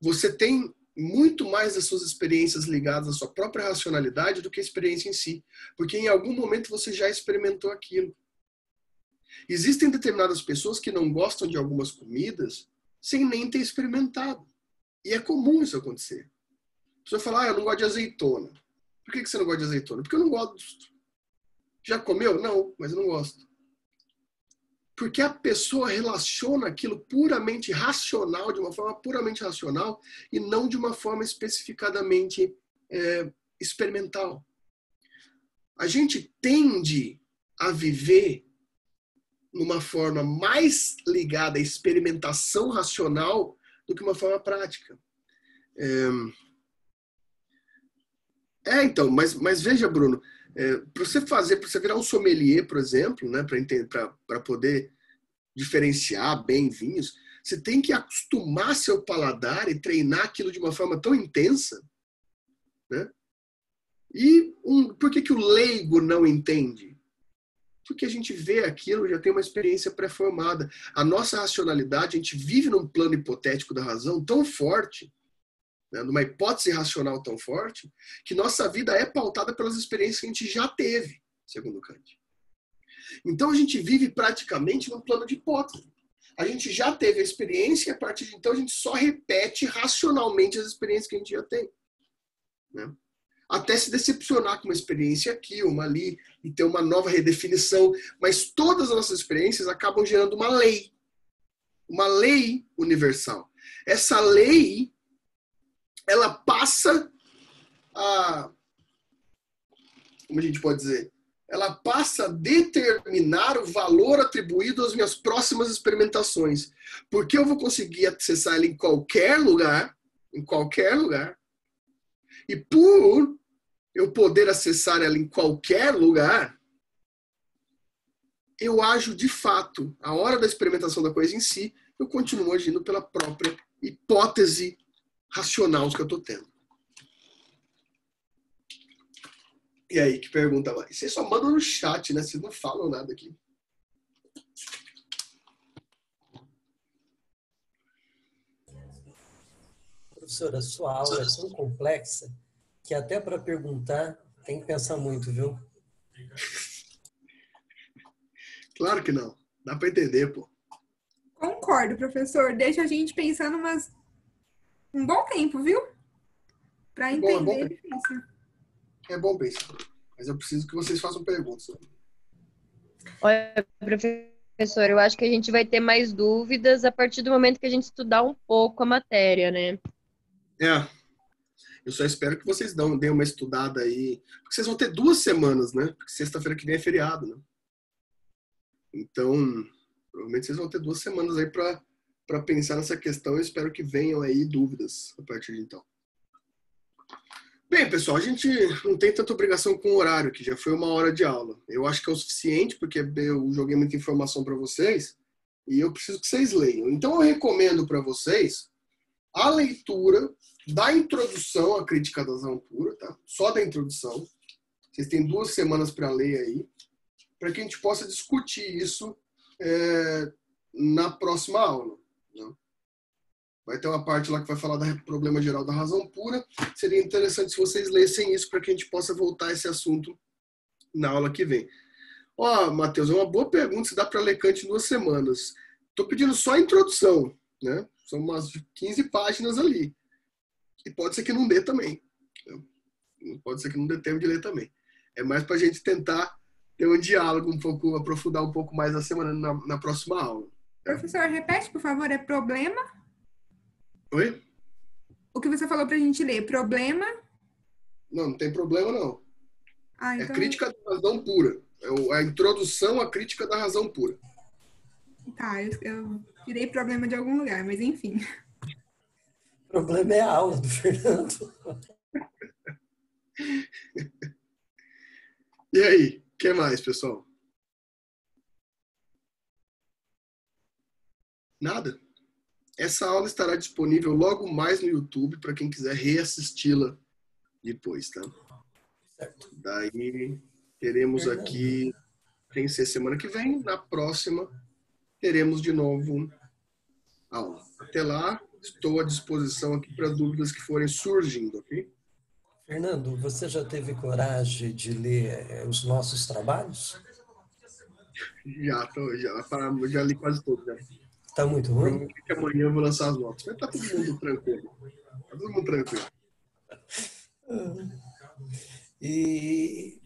Você tem muito mais das suas experiências ligadas à sua própria racionalidade do que a experiência em si. Porque em algum momento você já experimentou aquilo. Existem determinadas pessoas que não gostam de algumas comidas sem nem ter experimentado. E é comum isso acontecer. A pessoa fala, eu não gosto de azeitona. Por que você não gosta de azeitona? Porque eu não gosto. Já comeu? Não, mas eu não gosto. Porque a pessoa relaciona aquilo puramente racional, de uma forma puramente racional, e não de uma forma especificadamente experimental. A gente tende a viver numa forma mais ligada à experimentação racional do que uma forma prática. Então, mas veja, Bruno, para você virar um sommelier, por exemplo, né, para poder diferenciar bem vinhos, você tem que acostumar seu paladar e treinar aquilo de uma forma tão intensa, né? E por que o leigo não entende? Porque a gente vê aquilo, já tem uma experiência pré-formada. A nossa racionalidade, a gente vive num plano hipotético da razão tão forte, né, numa hipótese racional tão forte, que nossa vida é pautada pelas experiências que a gente já teve, segundo Kant. Então a gente vive praticamente num plano de hipótese. A gente já teve a experiência e a partir de então a gente só repete racionalmente as experiências que a gente já tem, né? Até se decepcionar com uma experiência aqui, uma ali, e ter uma nova redefinição. Mas todas as nossas experiências acabam gerando uma lei universal. Essa lei, ela passa a... Como a gente pode dizer? Ela passa a determinar o valor atribuído às minhas próximas experimentações. Porque eu vou conseguir acessar ela em qualquer lugar, e por eu poder acessar ela em qualquer lugar, eu ajo de fato. A hora da experimentação da coisa em si, eu continuo agindo pela própria hipótese racional que eu estou tendo. E aí, que pergunta mais? Vocês só mandam no chat, né? Vocês não falam nada aqui. Professora, a sua aula é tão complexa que até para perguntar tem que pensar muito, viu? Claro que não. Dá para entender, pô. Concordo, professor. Deixa a gente pensando um bom tempo, viu? Para entender é difícil. É bom pensar. Mas eu preciso que vocês façam perguntas. Olha, professor, eu acho que a gente vai ter mais dúvidas a partir do momento que a gente estudar um pouco a matéria, né? Eu só espero que vocês deem uma estudada aí. Porque vocês vão ter 2 semanas, né? Porque sexta-feira que vem é feriado, né? Então, provavelmente vocês vão ter 2 semanas aí para pensar nessa questão. Eu espero que venham aí dúvidas a partir de então. Bem, pessoal, a gente não tem tanta obrigação com o horário, que já foi 1 hora de aula. Eu acho que é o suficiente, porque eu joguei muita informação para vocês e eu preciso que vocês leiam. Então, eu recomendo para vocês a leitura da introdução à crítica da razão pura, tá? Só da introdução. Vocês têm 2 semanas para ler aí, para que a gente possa discutir isso na próxima aula, né? Vai ter uma parte lá que vai falar do problema geral da razão pura. Seria interessante se vocês lessem isso para que a gente possa voltar a esse assunto na aula que vem. Matheus, é uma boa pergunta se dá para ler Kant em 2 semanas. Estou pedindo só a introdução, né? São umas 15 páginas ali. E pode ser que não dê também. Pode ser que não dê tempo de ler também. É mais para a gente tentar ter um diálogo um pouco, aprofundar um pouco mais na semana, na próxima aula. Professor, repete, por favor, é problema? Oi? O que você falou para a gente ler, problema? Não tem problema não. Então... É crítica da razão pura. É a introdução à crítica da razão pura. Tá, eu tirei problema de algum lugar, mas enfim. O problema é a aula do Fernando. E aí, o que mais, pessoal? Nada. Essa aula estará disponível logo mais no YouTube para quem quiser reassisti-la depois, tá? Certo. Daí teremos aqui, tem que ser semana que vem, na próxima teremos de novo aula. Até lá, estou à disposição aqui para dúvidas que forem surgindo, ok? Fernando, você já teve coragem de ler os nossos trabalhos? Já li quase todos. Está muito ruim? Provavelmente amanhã eu vou lançar as notas. Mas tá todo mundo tranquilo. Tá todo mundo tranquilo. E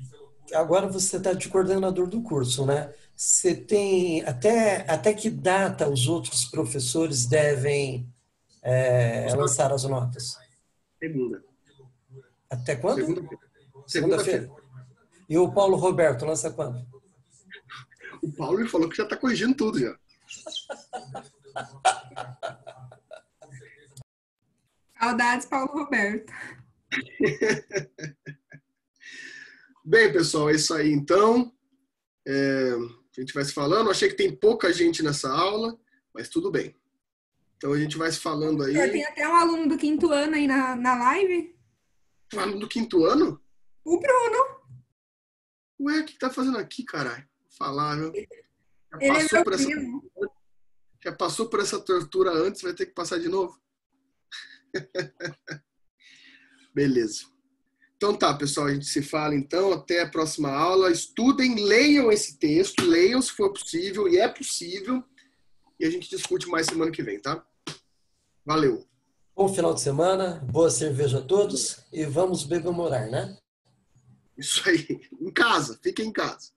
agora você está de coordenador do curso, né? Você tem até que data os outros professores devem lançar as notas? Segunda. Até quando? Segunda-feira. E o Paulo Roberto lança quando? O Paulo me falou que já está corrigindo tudo já. Saudades, Paulo Roberto. Bem, pessoal, é isso aí então. A gente vai se falando. Achei que tem pouca gente nessa aula, mas tudo bem. Então a gente vai se falando aí. Tem até um aluno do 5º ano aí na live. Um aluno do 5º ano? O Bruno. Ué, o que tá fazendo aqui, caralho? Vou falar, viu? Já passou por essa tortura antes, vai ter que passar de novo? Beleza. Então tá, pessoal, a gente se fala então, até a próxima aula. Estudem, leiam esse texto, leiam se for possível, e é possível, e a gente discute mais semana que vem, tá? Valeu. Bom final de semana, boa cerveja a todos, e vamos bebemorar, né? Isso aí, em casa, fiquem em casa.